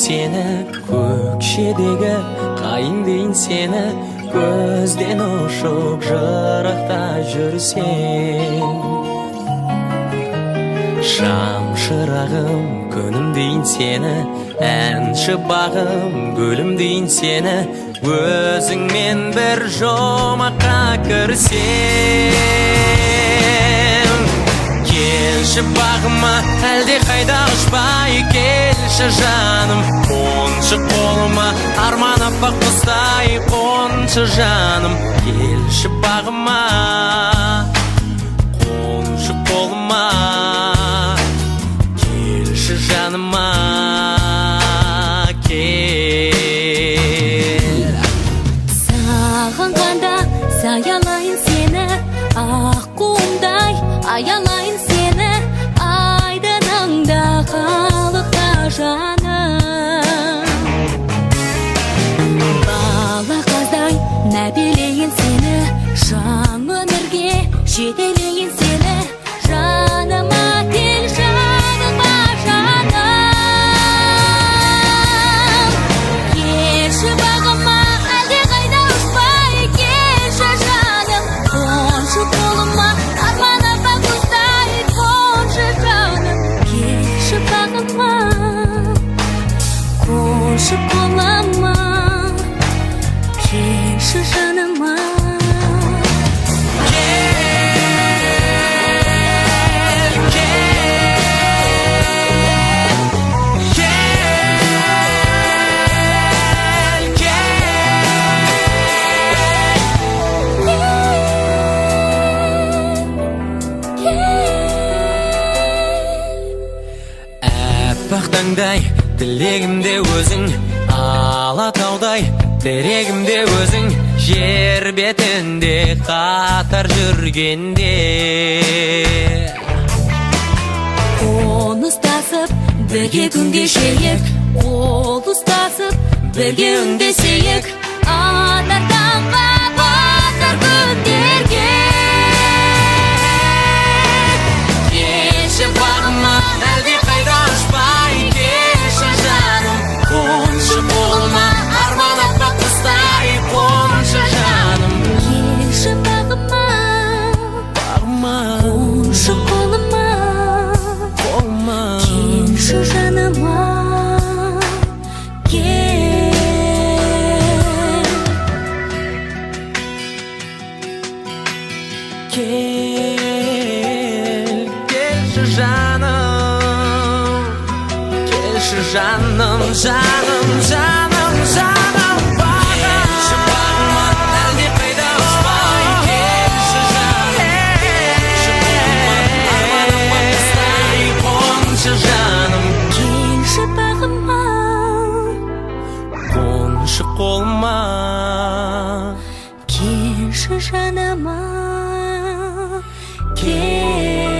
seni, көкшедегі қайын дейін seni, көзден ұшып жырақта жүрсең. Шам шырағым күнім дейін seni, әнші бағым гүлім дейін seni, өзіңмен бір жұмаққа кірсем. Келші бағыма, әлде қайда ұшпай келші жаным, қоншы қолыма, арман аппақ құстай қоншы жаным. Келші бағыма, қоншы қолыма, келші жаныма, кел. Саған қанда саялайын сені, аққуымдай аялайын сені, айдыныңда қалықта жаным. Бала қаздай мәпелейін сені, жаң өмірге жетелейін сені, жаныма кел, жаныма жаным. Келші бағыма, әлде қайда ұшпай келші жаным, қоншы қолыма, арман аппақ құстай қоншы жаным. Келші бағыма, қоншы қолыма, келші жаныма. Аппақ таңдай тілегімде өзің, алатаудай терегімде өзің, жер бетінде қатар жүргенде. Қол ұстасып бірге күн кешейік, қол ұстасып бірге үндесейік, атар таңға батар күндерге. Келші бағыма, әлде қайда ұшпай келші жаным, қоншы қолыма, арман аппақ құстай қоншы жаным. Келші бағыма, қоншы қолыма, келші жаныма, кел. Келші жаным, келші жаным, жаным, жаным, жаным, келші бағыма, әлде қайда ұшпай келші жаным, келші қолыма, арман аппақ құстай қоншы жаным. Келші бағыма, Қоншы қолыма, келші жаныма, кел.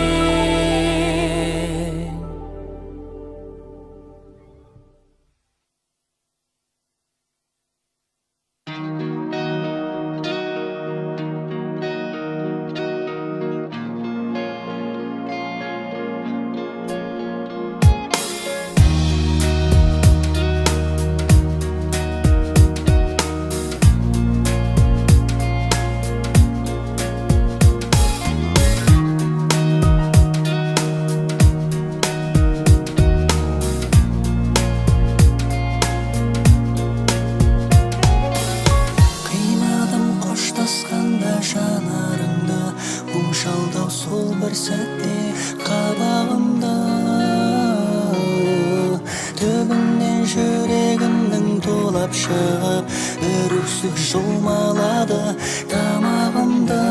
жанарыңды мұңшалдау сол бір сәтте қабағымда түбімнен жүрегімнің тулап шығып үріксік жұлмалады тамағымда.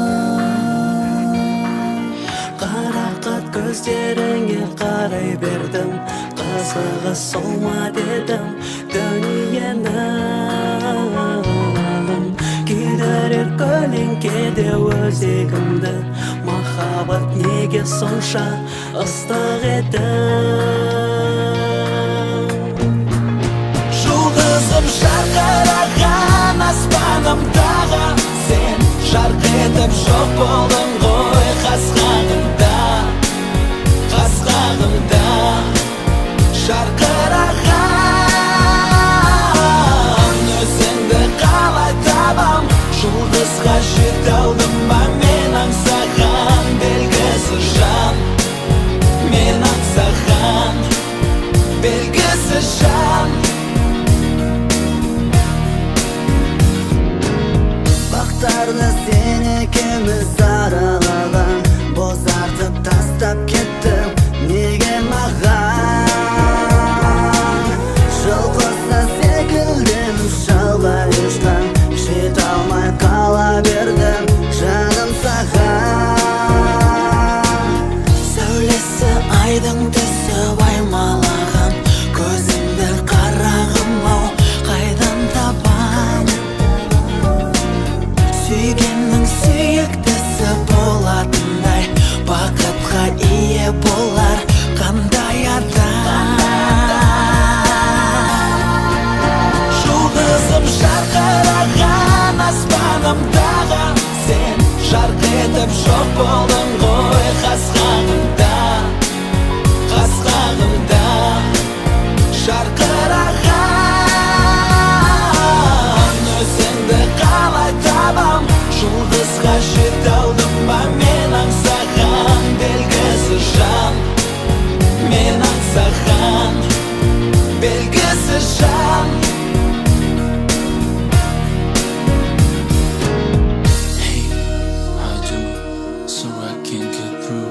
Қарақат көздеріңе қарай бердім, қызығы сол ма дедім дүниенің. Күйдірер көлеңкеде өзегімді, махаббат неге сонша ыстық еді. Жұлдызым жарқыраған аспанымдағы, сен жарқ етіп жоқ болдың ғой қас-қағымда, қас-қағымда. Жарқыраған жоқ болдың ғой қас-қағымда жарқыраған өзіңді қалай табам жұлдызға жете алдым ба мен аңсаған белгісіз жан мен аңсаған белгісіз жан. Hey, I do. Sorry I can't get through.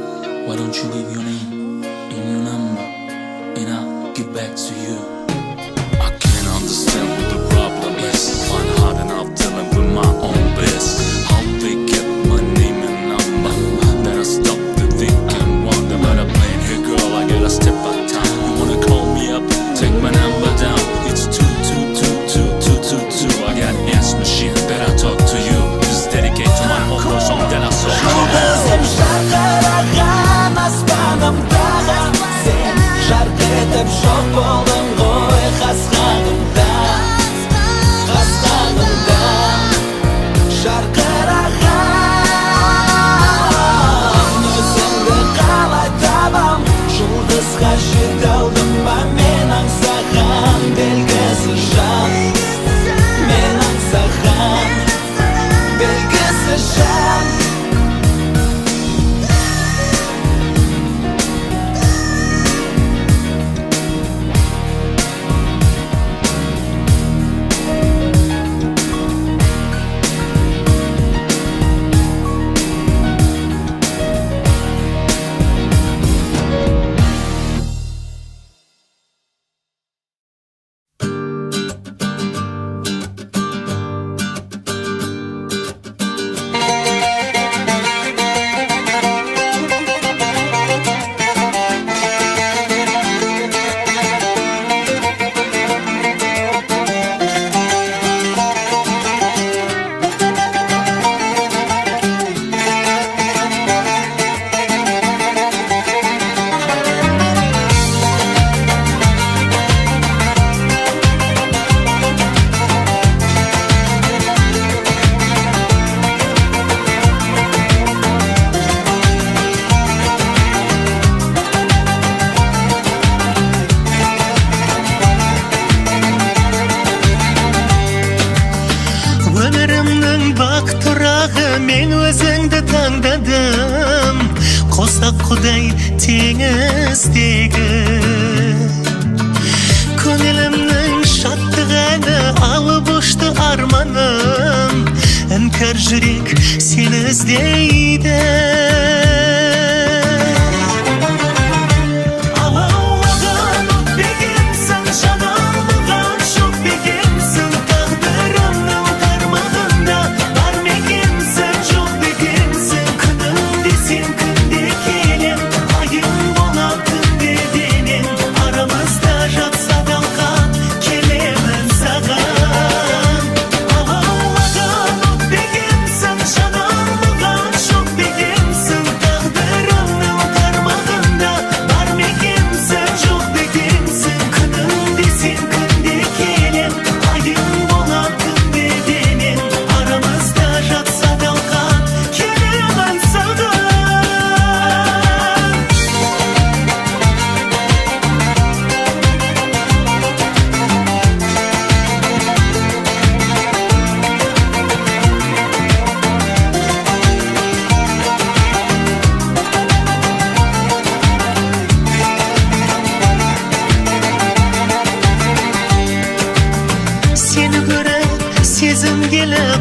Why don't you leave your name and your number and I'll get back to you. I can't understand what the problem is. Find hard enough telling with my own best. How they get my name and number. Then I stop to think and wonder. But I'm playing here, girl, I gotta step by time. You wanna call me up, take my number down. It's 2222222. I got answer machine that I talk to you. Just dedicate to my whole song that I saw. Жұлдызым жарқыраған аспанымдағы сен жарқ етіп жоқ болдың ғой қас-қағымда жарқыраған өзіңді қалай табам жұлдызға жете алдым ба мен аңсаған белгісіз жан мен аңсаған белгісіз жан. Өмірімнің бақ тұрағы мен өзіңді таңдадым қосақ құдай теңіздегі көңілімнің шаттық әні алып ұшты арманым іңкәр жүрек сені іздейді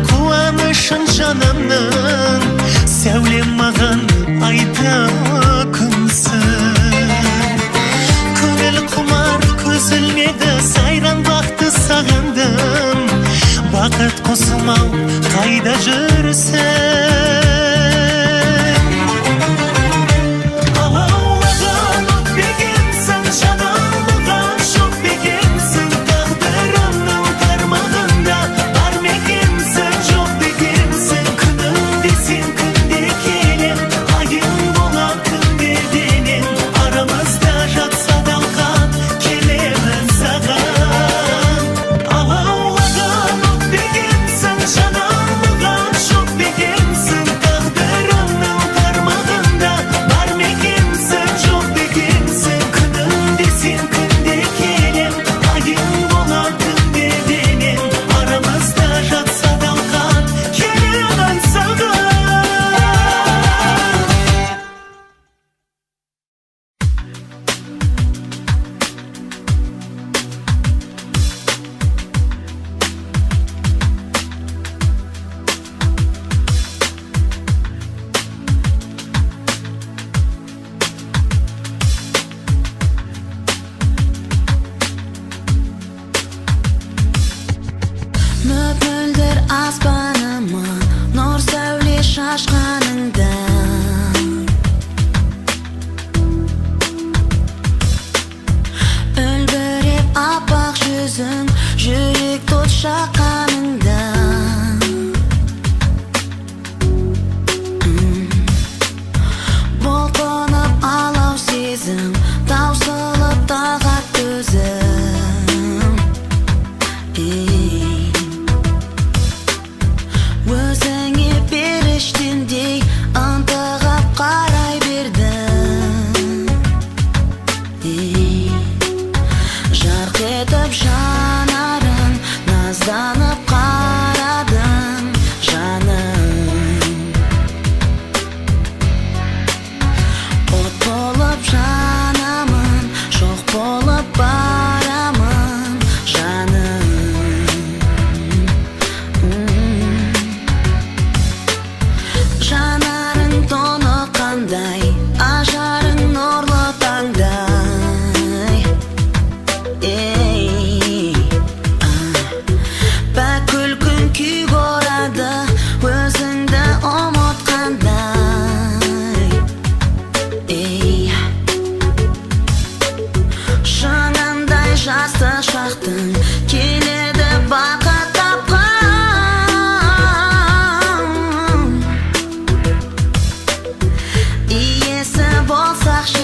қуанышын жанымның сәулем маған айда күнсің көңіл құмар көз ілмеді сайран бақты сағындым бақыт құсым-ау қайда жүрсің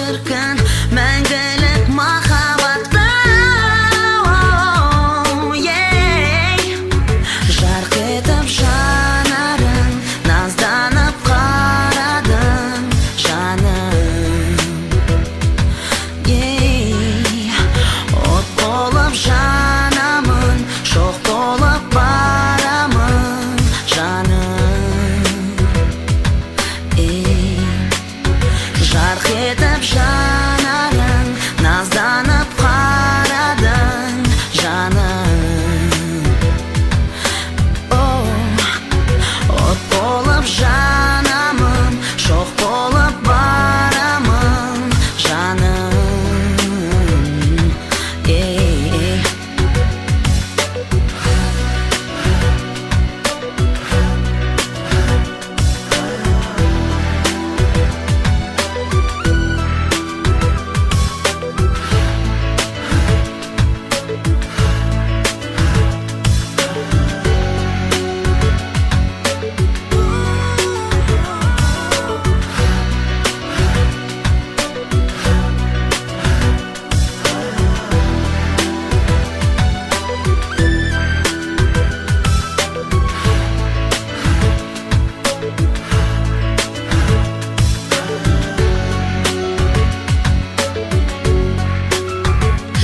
şirkin Мәңгілік махаббатты Жарқ етіп жанарың Назданып қарадың жаным От болып жанамын Шоқ болып барамын жаным Жарқ етіп жанарың Назданып қарадың жаным От болып жанамын Шоқ болып барамын жаным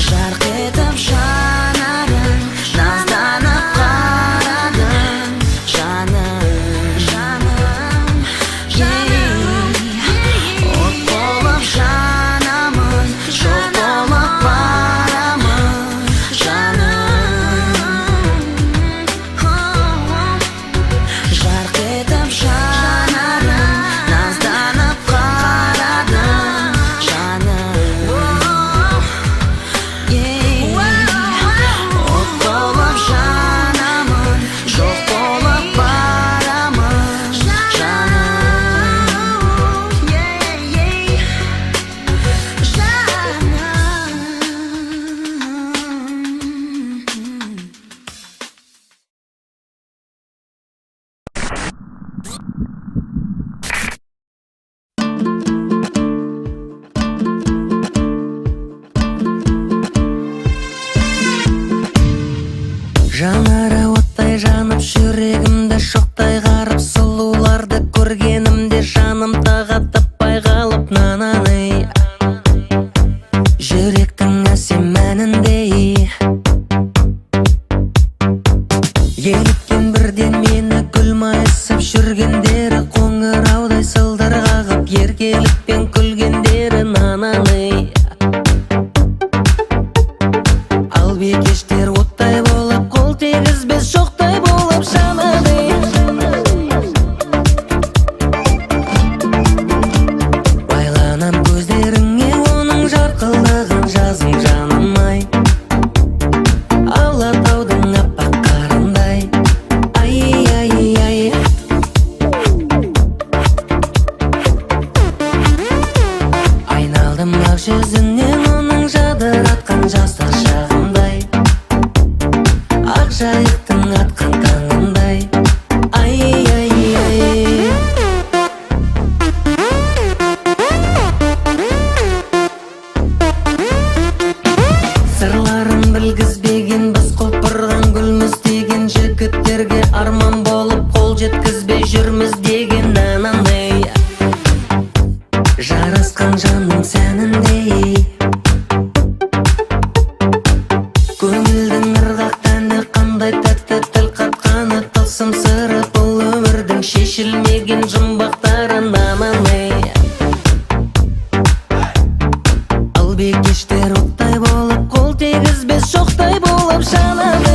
Жарқ етіп жанарың Назданып қарадың жаным От болып жанамын Шоқ болып барамын жаным Жарқ етіп жанарың Назданып қарадың жаным От болып жанамын Жоқ болып барамын Жанары оттай жанып жүрегімді шоқтай қарып сұлуларды көргенімде жаным тағатыппай қалып нананы жүректің әсем әніндей еліткен бірден мені гүл майысып жүргендері қоңыраудай сылдыр қағып еркелікпен күлгендері нананы ал бикештер оттай болып қол тигізбес шоқтай болып жанады байланам көздеріңе оның жарқылдаған жазым жаным-ай алатаудың аппақ қарындай ай айналдым ақ жүзінен оның жадыратқан жастық шағымдай ақ жайықтың атқан таңындай ай сырларын білгізбеген біз құлпырған гүлміз деген жігіттерге арман болып қол жеткізбей жүрміз деген нанандай жарасқан жанның сәніндей көңілдің ырғақ тәні қандай тәтті тіл қатқаны тылсым сыры бұл өмірдің шешілмеген жұмбақтары нананы ал бикештер оттай болып қол тигізбес шоқтай болып жанады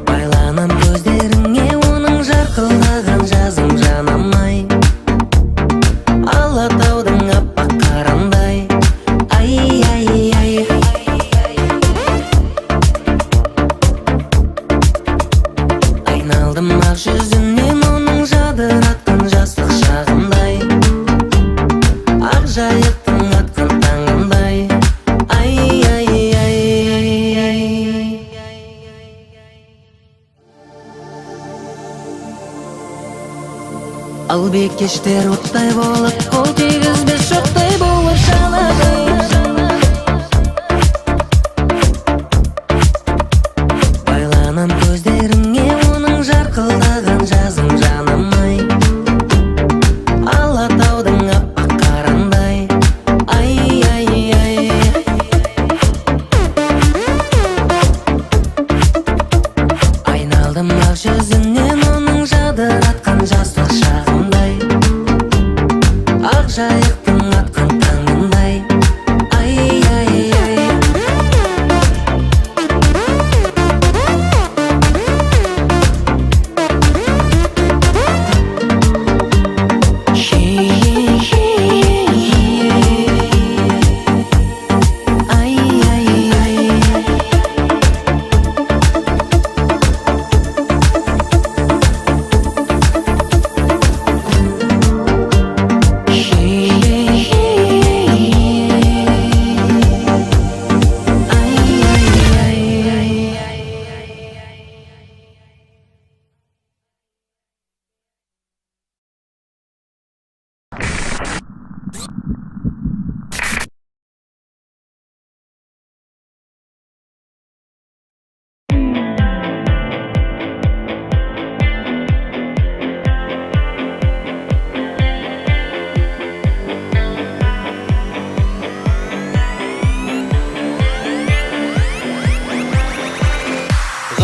байланам көздеріңе оның жарқылдаған жазым жаным-ай алатаудың аппақ қарындай ай айналдым ақ жүзінен оның жадыратқан жастық шағымдай ақ жайықтың атқан таңындай ай Ал бекештер оттай болып, қол тигізбес шоқтай болып шалады. Байланам көздеріңе оның жарқылдаған жазым жаным-ай. Алатаудың аппақ қарандай, ай-ай-ай. Айналдым ақ жүзінен оның жадыратқан жастық шағымдай, ақ жайықтың атқан таңындай, ай-ай-ай.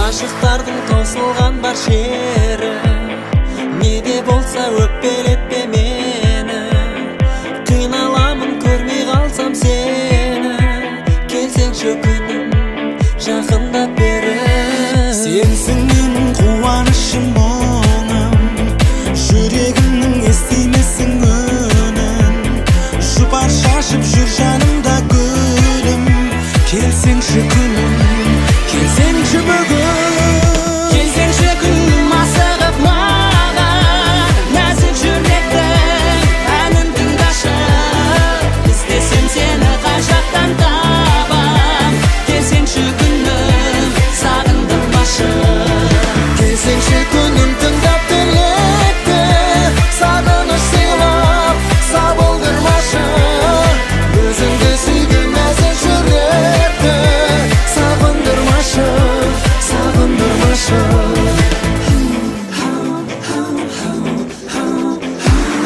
Ғашықтардың тосылған бар шері, неде болса өкпелетпе мені. Қиналамын көрмей қалсам сені, келсеңші күнім жақындап бері. Сенсің менің қуанышым мұңым, жүрегімнің естимесің үнін. Жұпар шашып жүр жанымда гүлім, келсеңші күнім, келсеңші бүгін. Келсеңші күнім асығып маған, нәзік жүректің әнін тыңдашы. Іздесем сені қай жақтан табам, келсеңші күнім сағындырмашы. Келсеңші күнім тыңдап тілекті, сағыныш сыйлап сабылдырмашы. Өзіңді сүйген нәзік жүректі, сағындырмашы, сағындырмашы.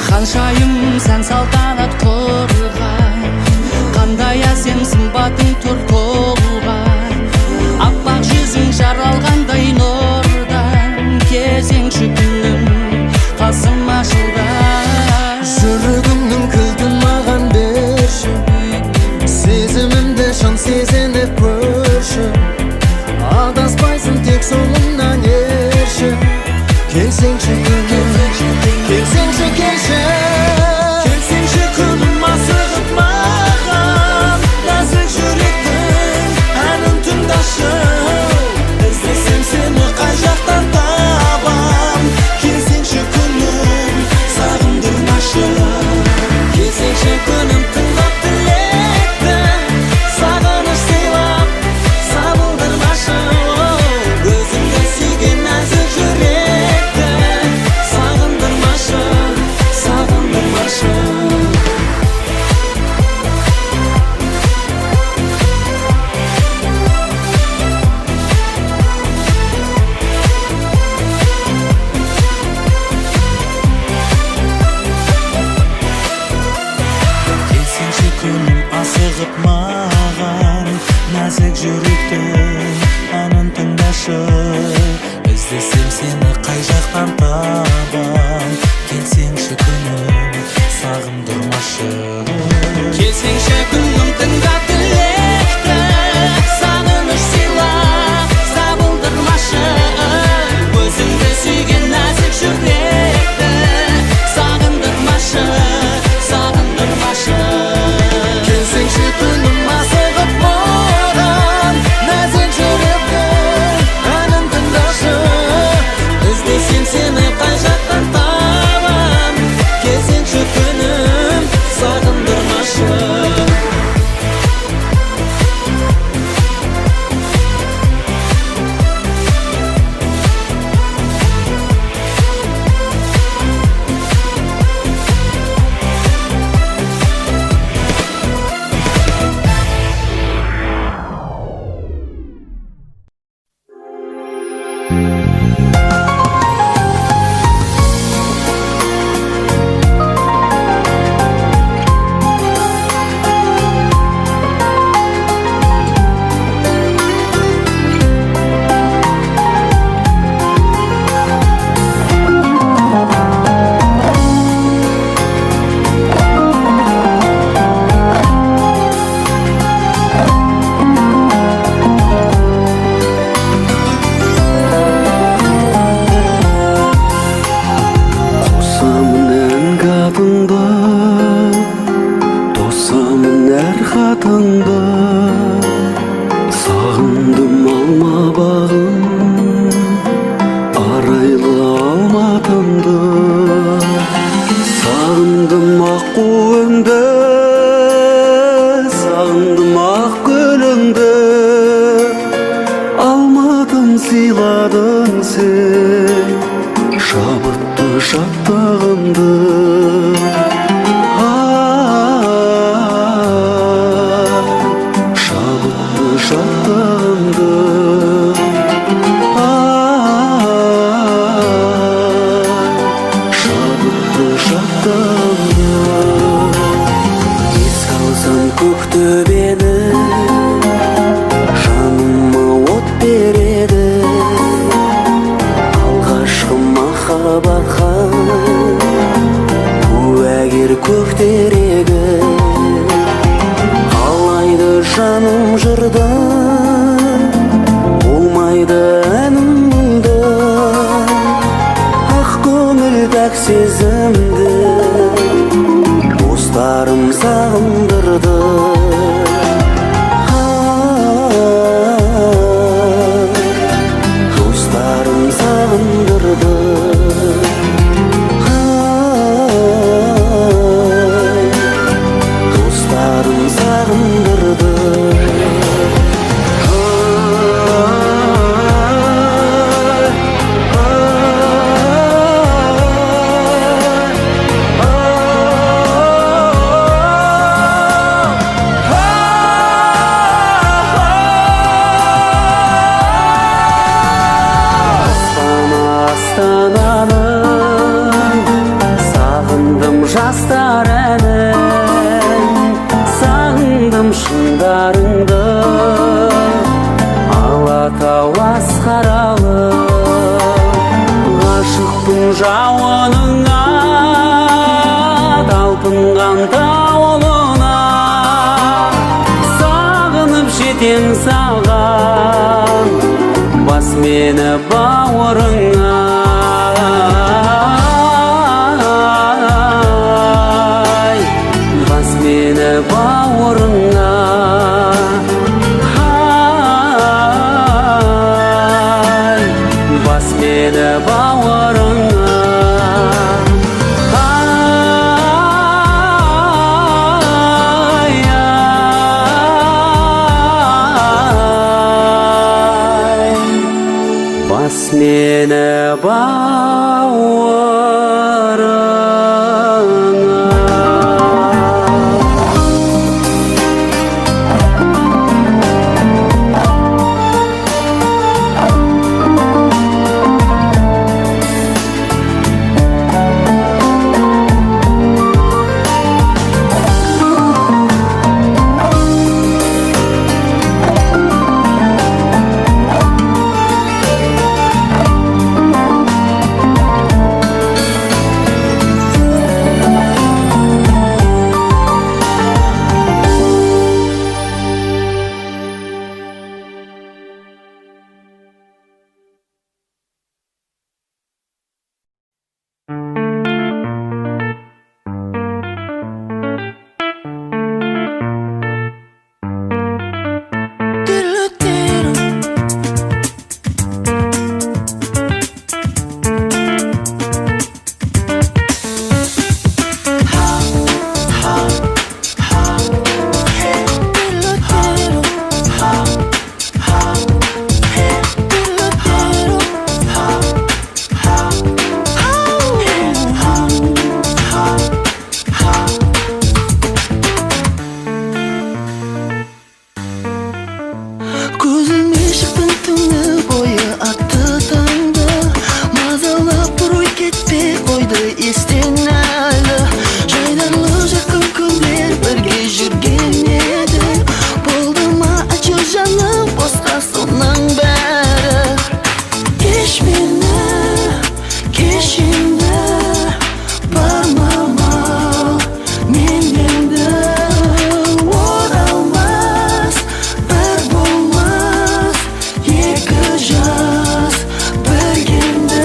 Ханшайым сән салтанат құрған, қандай әсем сымбатың тұр толған. Аппақ жүзің жаралғандай нұрдан, келсеңші күнім қасыма жылдан. Жүрегімнің кілтін маған берші, сезімімді шын сезініп көрші. Адаспайсың тек соңымнан ерші, келсеңші күнім, келсеңші келші. Келсеңші күнім асығып маған, нәзік жүректің әнін тыңдашы. Іздесем сені қай жақтан табам, келсеңші күнім сағындырмашы. Келсеңші күнім тыңдап тілекті, сағыныш сыйлап сабылдырмашы. Өзіңді сүйген нәзік жүректі, сағындырмашы, сағындырмашы. Келсеңші күнім асығып маған, нәзік жүректің әнін тыңдашы. Іздесем сені қай жақтан табам, келсеңші күнім сағындырмашы. Келсеңші күнім тыңдап тілекті, сағыныш сыйлап сабылдырмашы. Өзіңді сүйген нәзік жүректі, сағындырмашы, сағындырмашы. Келсеңші күнім асығып маған, нәзік жүректің әнін тыңдашы. Іздесем сені қай жақтан алдыңда, тосамын әр хатыңда. Сағындым алма бағын, арайлы алматымды. Сағындым ақ қуыңды, сағындым ақ гүліңді. Алмадым сыйладың сен шабытты шаттығымды. Шабытты шаттығымды. Шабытты шаттығымды. Еске алсам көк төбені, жаныма от береді. Алғашқы махаббатқа куәгер көктерегі. Қалайды жаным жырда, болмайды әнім мұңда. Ақ көңіл пәк сезімді достарым сағындырды. Достарым сағындырды. Достарым сағындырды. Сағындым жастар әнін, сағындым шыңдарыңды. Алатау асқаралы, ғашықтың жауыныңа, талпынған тауылына. Сағынып жетем саған, бас мені бауырыңа. Бас мені бауырыңа. Бас мені бауырыңа. Бас мені бауырыңа. Jaz birgimda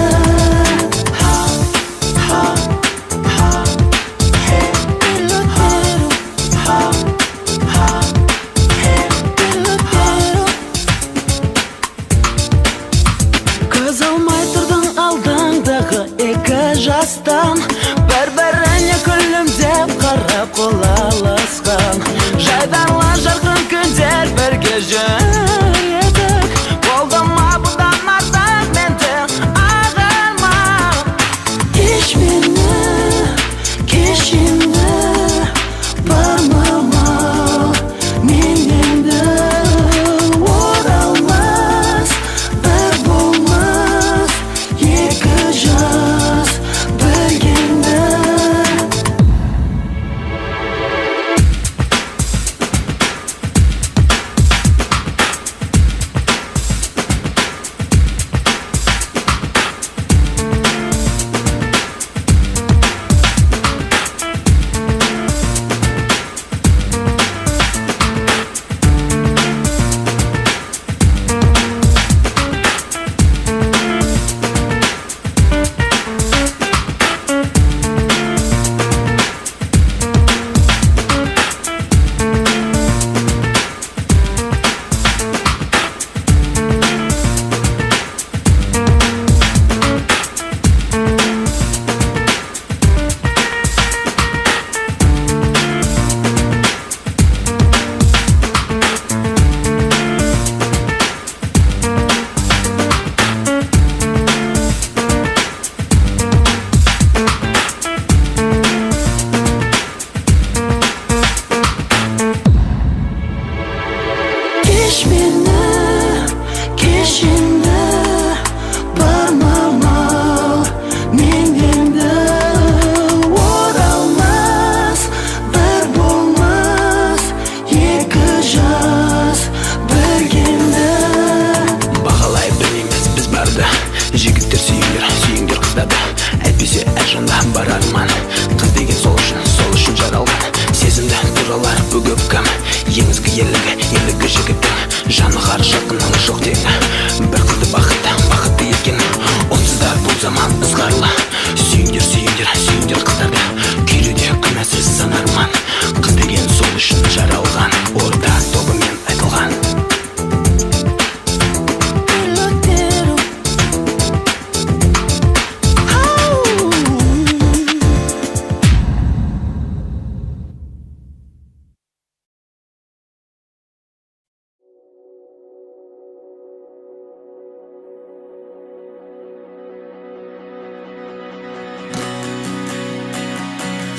Күндер қыздарда күйлуде күнәсіз санарман. Қыз деген сол үшін жаралған, орта тобымен айтылған.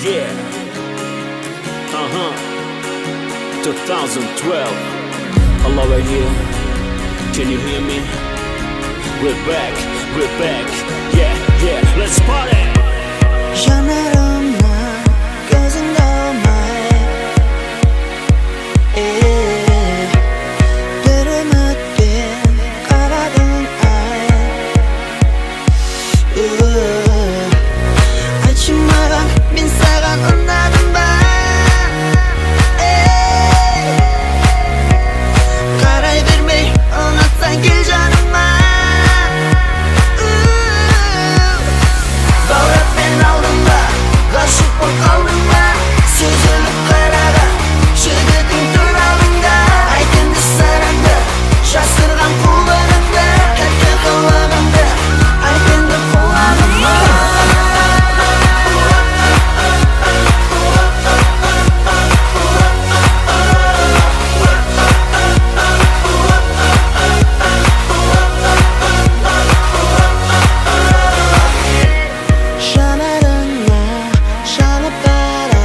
Yeah. 2012. Hello right here. Can you hear me? We're back. Yeah. Let's party. жанарымна көзіңді алмай бір үмітпен қарадың ай айтшы маған мен саған ұнадым ба қарай бермей ұнатсаң кел жаныма баураппен алдың ба ғашық боп қалдың ба сүзіліп қараған жігітің тұр алдыңда айт енді сырыңды жасырған қулығыңды тәтті қылығыңды айт енді құлағыма жанарыңа жанып бара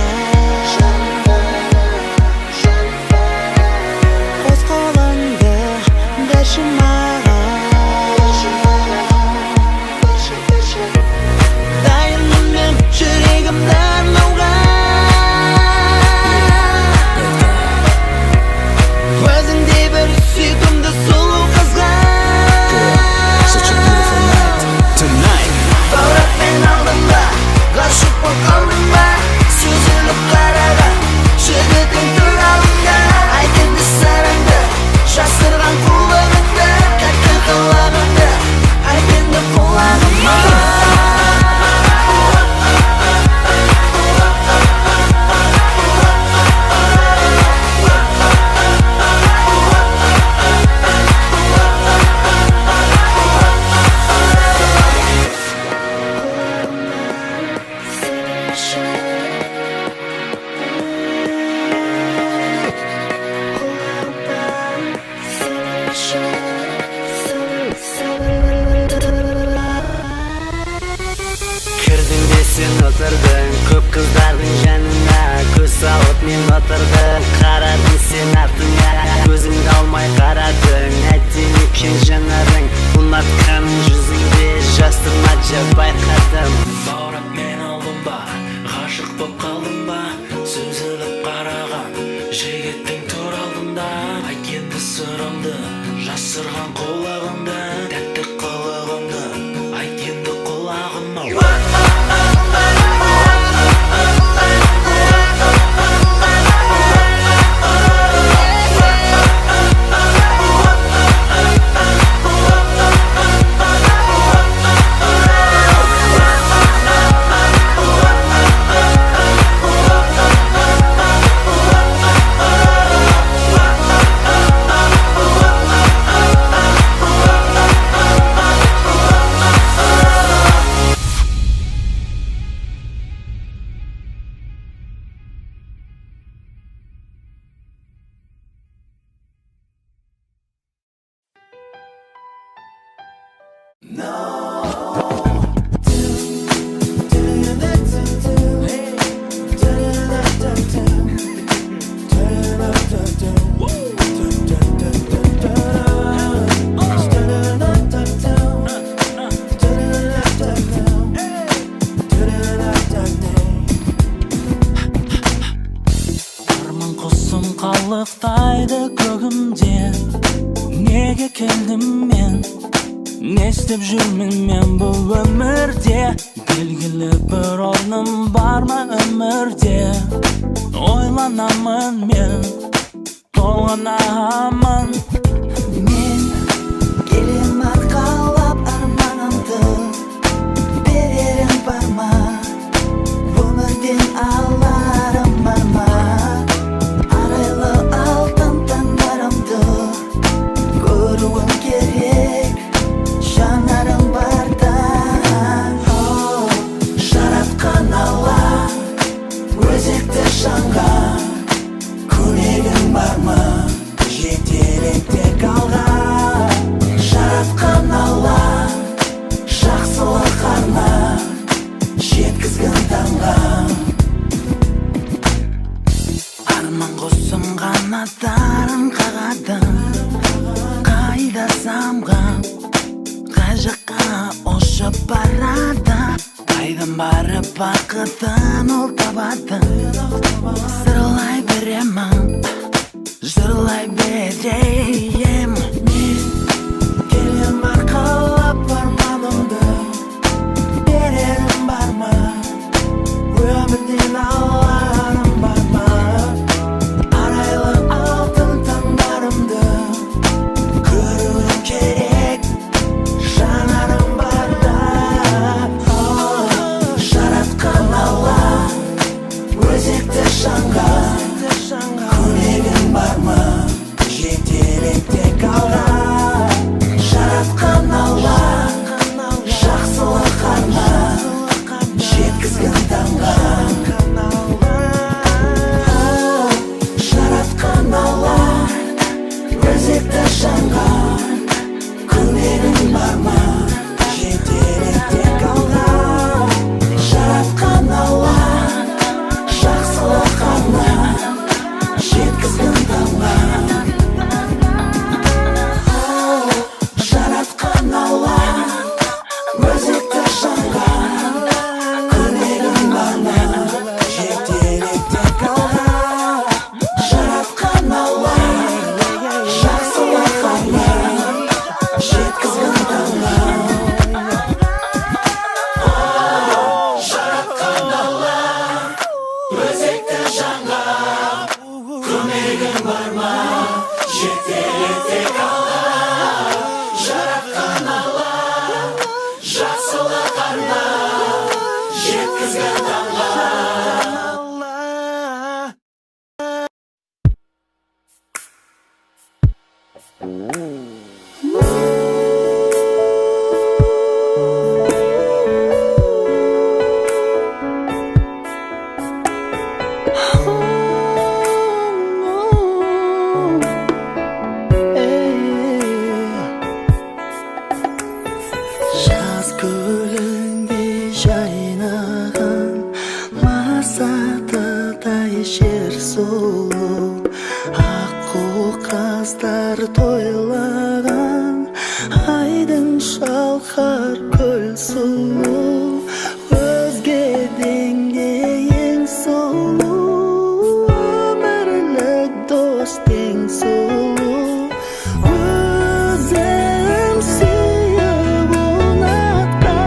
қос қолыңды берші маған дайынмын мен жүрегімді арнауға өзіңдей бір сүйкімді сұлу қызға баураппен алдың ба ғашық боп қалдың ба сүзіліп қараған жігітің тұр алдыңда айт енді сырыңды жасырған қулығыңды тәтті қылығыңды айт енді құлағыма кірдің де сен отырдың көп қыздардың жанына көз салып мен отырдым қарадың сен артыңа көзіңді алмай қарадың әттең екен жанарың ұнатқаның жүзіңде жасырмашы байқадым Баураппен алдың ба ғашық боп қалдың ба сүзіліп қараған жігіттің тұр алдында айт енді сырыңды жасырған қулығыңды тәтті қылығыңды айт енді құлағыма арман құсым қалықтайды көгімде неге келдім мен не істеп жүрмін мен бұл өмірде белгілі бір орным бар ма өмірде ойланамын мен толғанамын мен келем арқалап арманымды берерім бар ма жеткізгін таңға арман құсым қанаттарын қағады қайда самғап қай жаққа ұшып барады қайдан барып бақытын ол табады сырлай беремін жырлай берейін мен келем арқалап арманымды берерім бар ма өмірден аларым бар ма арайлы алтын таңдарымды көруім керек жанарым барда жаратқан алла өзекті жанға көмегің бар ма жетелетек алға жаратқан алла жақсылық арна жеткізгін таңға жаратқан алла өзекті жанға көмегің бар ма жетелетек алға жаратқан алла жақсылық арна жеткізгін таңға жаратқан алла өзекті жанға көмегің бар ма жетелетек алға жаратқан алла жақсылық арна жеткізгін таңға жаратқан алла өзекті жанға көмегің бар ма жетелетек алға жаратқан алла жақсылық арна жеткізгін таңға жаз көлінде жайнаған масатыдай жер сұлу аққу қаздар тойлаған айдын шалқар көл сұлу өзгеден де ең сұлу өмірлік дос тең сұлу өзім сүйіп ұнатқан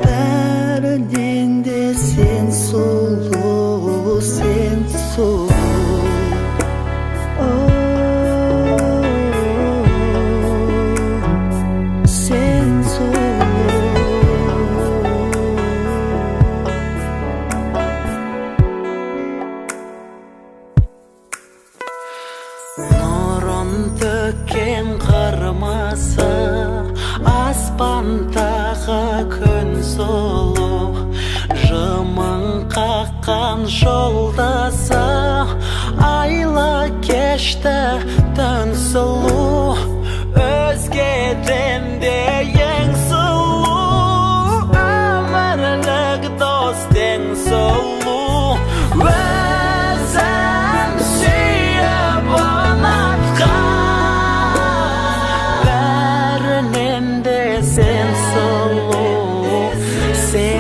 бәрінен де сен сұлу сен сұлу сен сұлу нұрын төккен қырмызы аспандағы күн сұлу жымың қаққан жолдасы айлы кешті түн сұлу өзгеден де ең сұлу өмірлік дос тең сұлу өзім сүйіп ұнатқан бәрінен де сен сұлу сен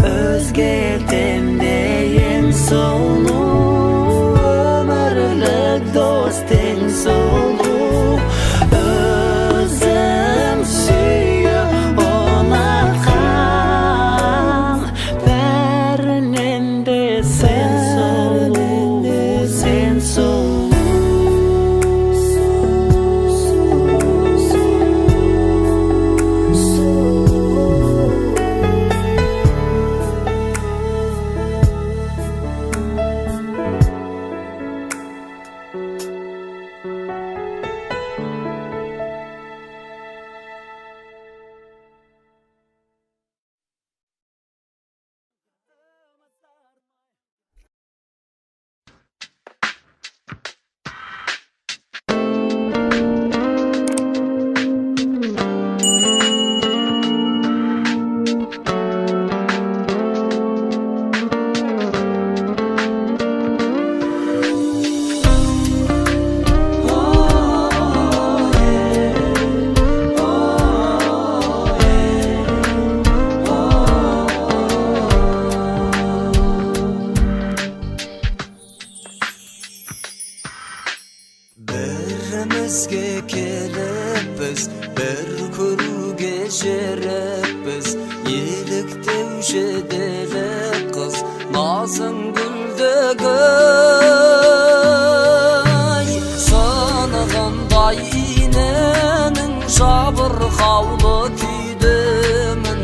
өзгеден де ең сұлу өмірлік дос тең сұлу өзім сүйіп ұнатқан бәрінен де сен сұлу сен кешеріппіз еліктеуші делі қыз назың гүлдегі сынығындай иненің жабырқаулы күйдімін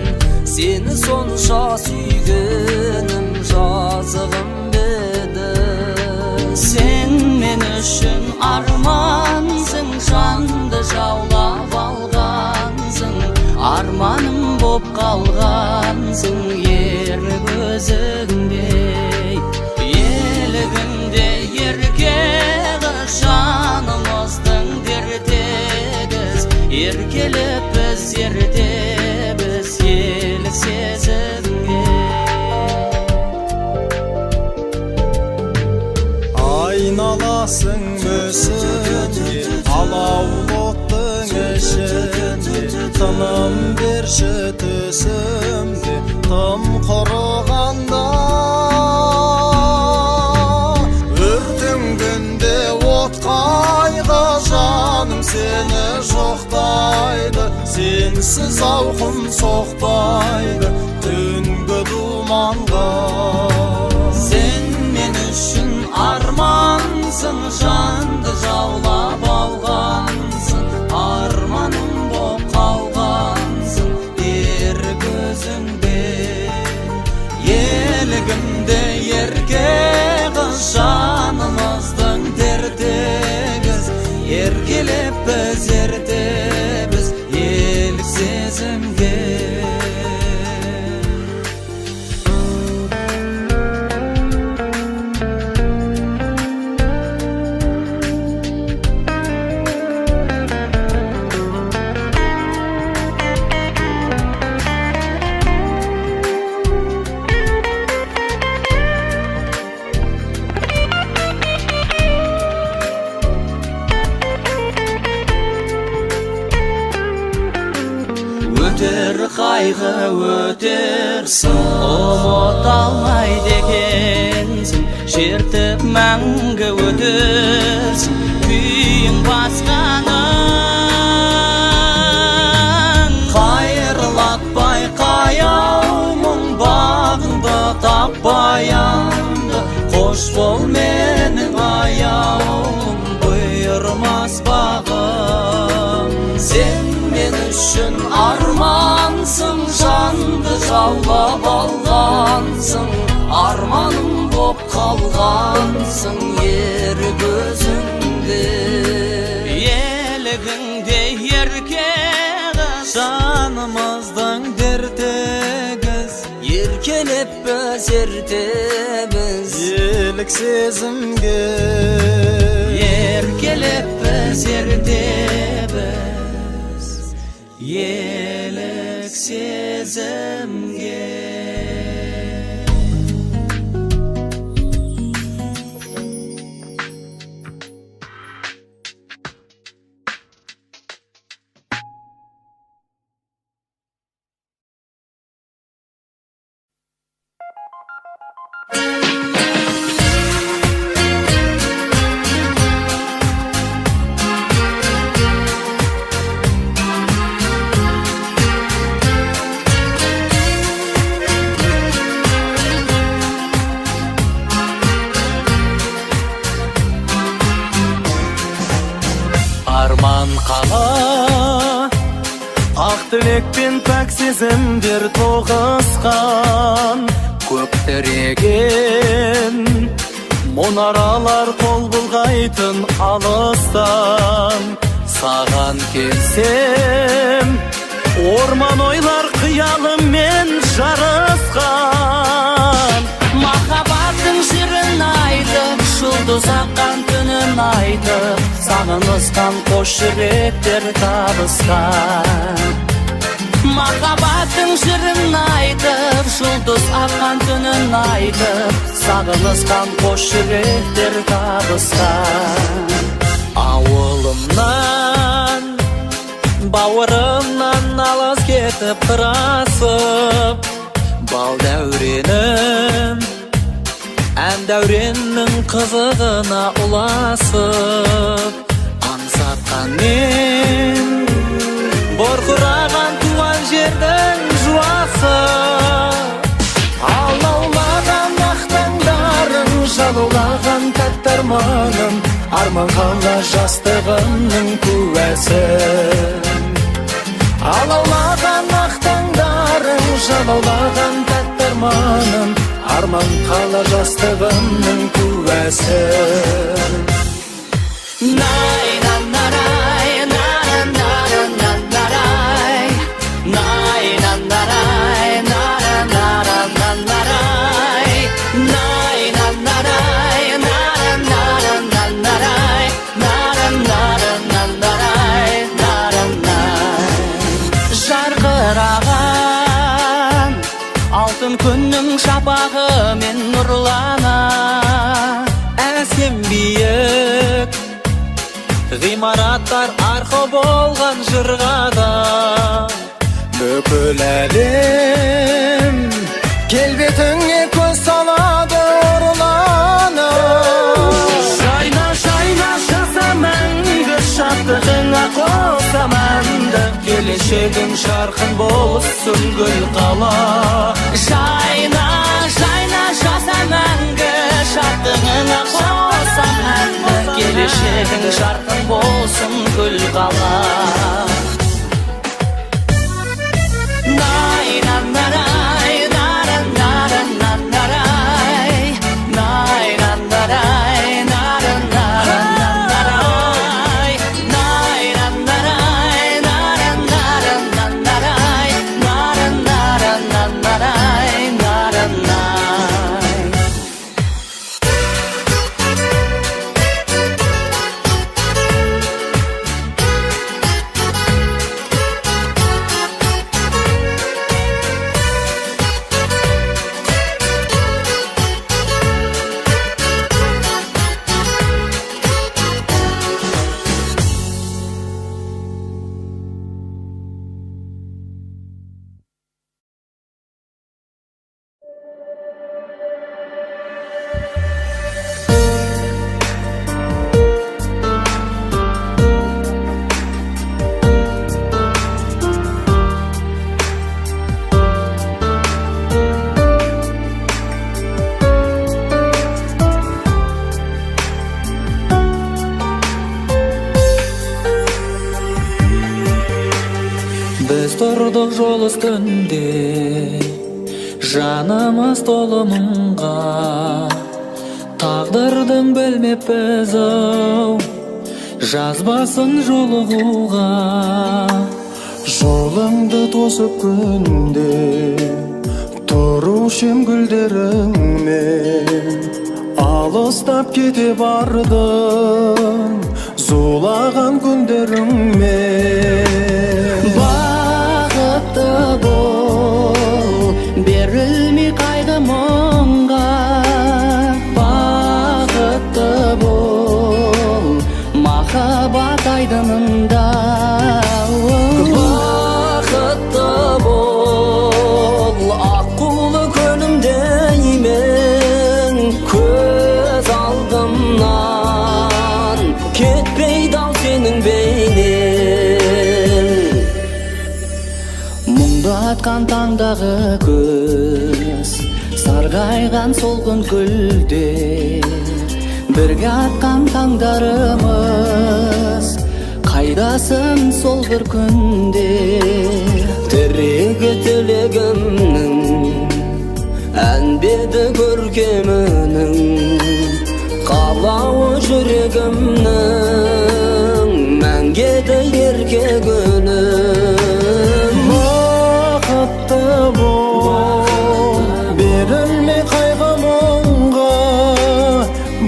сені сонша сүйгенім жазығым беді сен мен үшін армансың жанды жаулап алғансың арманым боп қалғансың ер көзіңдей елігімде ерке қыз жанымыздың дертегіз еркелеп біз ертебіз елік сезімге айналасың мүсінге алаулы оттың ішінде тыным берші түсімде тым құрығанда өртенгенде от қайғы жаным сені жоқтайды сенсіз ауқым соқпайды түнгі думанға сен мен үшін армансың жанды жаулап алғансың арманым боп қалғансың ер көзіңде елігімде ерке қыз жанымыздың дертегіз еркелеп біз ертебіз елік сезімге өтер қайғы өтерсің ұмыта алмайды екенсің шертіп мәңгі өтерсің күйің басқаның қайырлатпай қаяумын бағыңды таппаянды қош бол менің аяулым бұйырмас бағым сен мен үшін армансың жанды жаулап алғансың арманым боп қалғансың ер көзіңде елігіңде ерке қыз жанымыздың дертегіз еркелеп біз ертебіз елік сезімге еркелеп біз ертебіз елік сезімге арман қала ақ тілек пен пәк сезімдер тоғысқан көп тіреген мұнаралар қол бұлғайтын алыстан саған келсем орман ойлар қиялыммен жарысқан махаббаттың жырын айтып жұлдыз аққан түнін айтып сағынысқан қош жүректер табысқан махаббаттың жырын айтып жұлдыз аққан түнін айтып сағынысқан қош жүректер табысқан ауылымнан бауырымнан алыс кетіп қырасып бал дәуренім ән дәуреннің қызығына ұласып аңсатқан мен бұрқыраған туған арман қала жастығымның куәсін. Алаулаған ақ таңдарың, жалаулаған тәтті арманым, арман қала жастығымның куәсін. Жарқыраған алтын күннің шапағы мен нұрлана, әсем биік ғимараттар арқы болған жырғада. Бүкіл әлем келбетіңе көз салады ұрланып. Жайна, жайна, жаса мәңгі шаттығыңа қоса мәнді, келешегің жарқын болсын гүл қала. Жайна, жайна, жаса мәңгі шаттығыңа қоса мәнді, келешегің жарқын болсын гүл қала. Біз тұрдық жол үстінде, жанымыз толы мұңға, тағдырдың білмеппіз ау, жазбасын жолығуға. Жолыңды тосып күнде тұрушым гүлдеріңмен, алыстап кете бардың зулаған күндеріңмен. Бақытты бол, берілмей қайғы мұңға. Бақытты бол, махаббат айдынында. Бақытты бол, аққулы күнімдеймін, көз алдымнан кетпейді ау сенің бейнең. Мұңды атқан таңдағы көз, сарғайған солғын гүлдер, бірге атқан таңдарымыз, қайдасың сол бір күнде. Тірегі тілегімнің, әнбеді көркемінің, қалауы жүрегімнің, мәңгеді еркегінің. Бақытты бол, берілмей қайғы мұңға.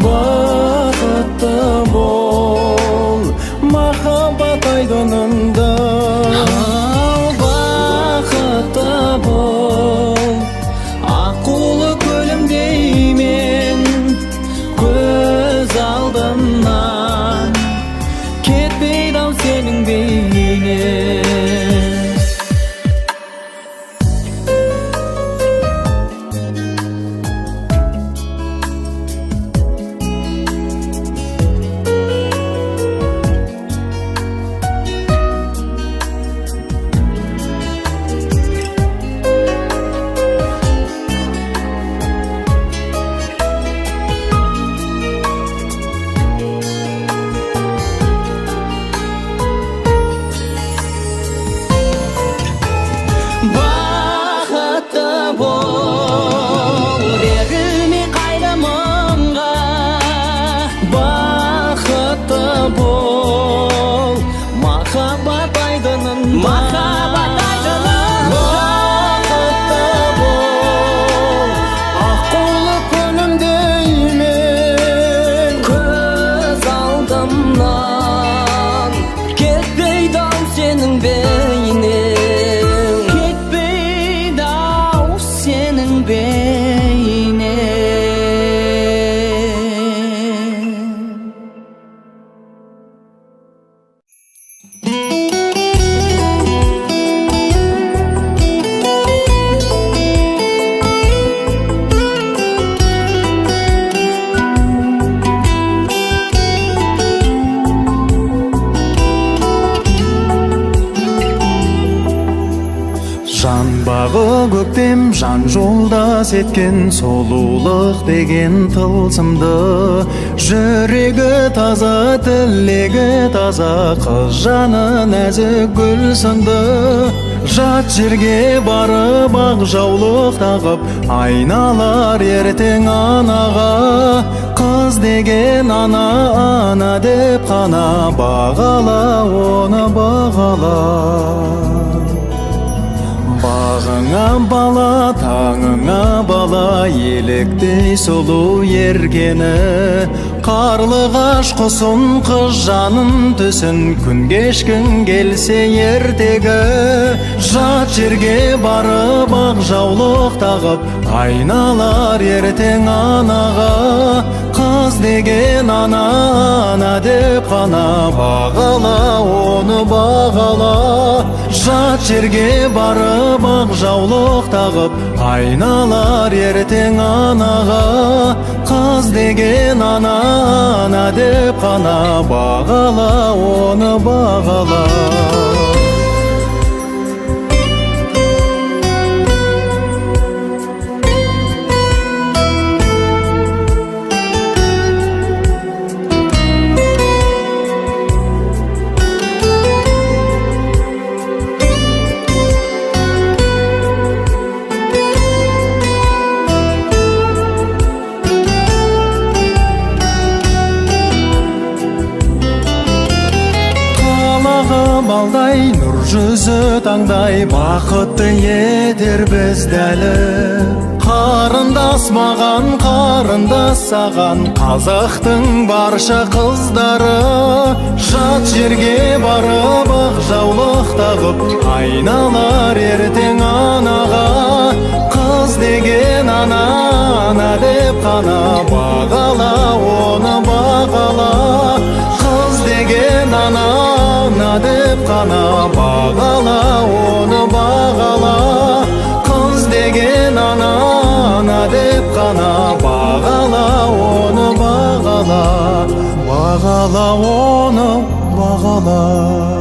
Бақытты бол, махаббат айдынында. Жан бағы көктем, жан жолдас еткен сұлулық деген тылсымды. Жүрегі таза, тілегі таза, қыз жаны нәзік гүл сынды. Жат жерге барып ақ жаулық тағып, айналар ертең анаға. Қыз деген ана, ана деп қана бағала, оны бағала. Бағыңа бала, таңыңа бала, еліктей сұлу ергені. Қарлығаш құсын, қыз жанын түсін, күн кешкін келсе ертегі. Жат жерге барып ақ жаулық тағып, айналар ертең анаға. Қыз деген ана, ана деп қана бағала, оны бағала. Жат жерге барып ақ жаулық тағып, айналар ертең анаға. Қыз деген ана, ана деп қана бағала, оны бағала. Балдай, нұр жүзі таңдай, бақытты етер бізді әлі. Қарындас маған, қарындас саған, қазақтың барша қыздары. Жат жерге барып ақ жаулық тағып, айналар ертең анаға. Қыз деген ана, ана деп қана бағала, оны бағала. Қыз деген ана, ана деп қана бағала, оны бағала. Қыз деген ана, ана деп қана бағала, оны бағала. Бағала, оны бағала.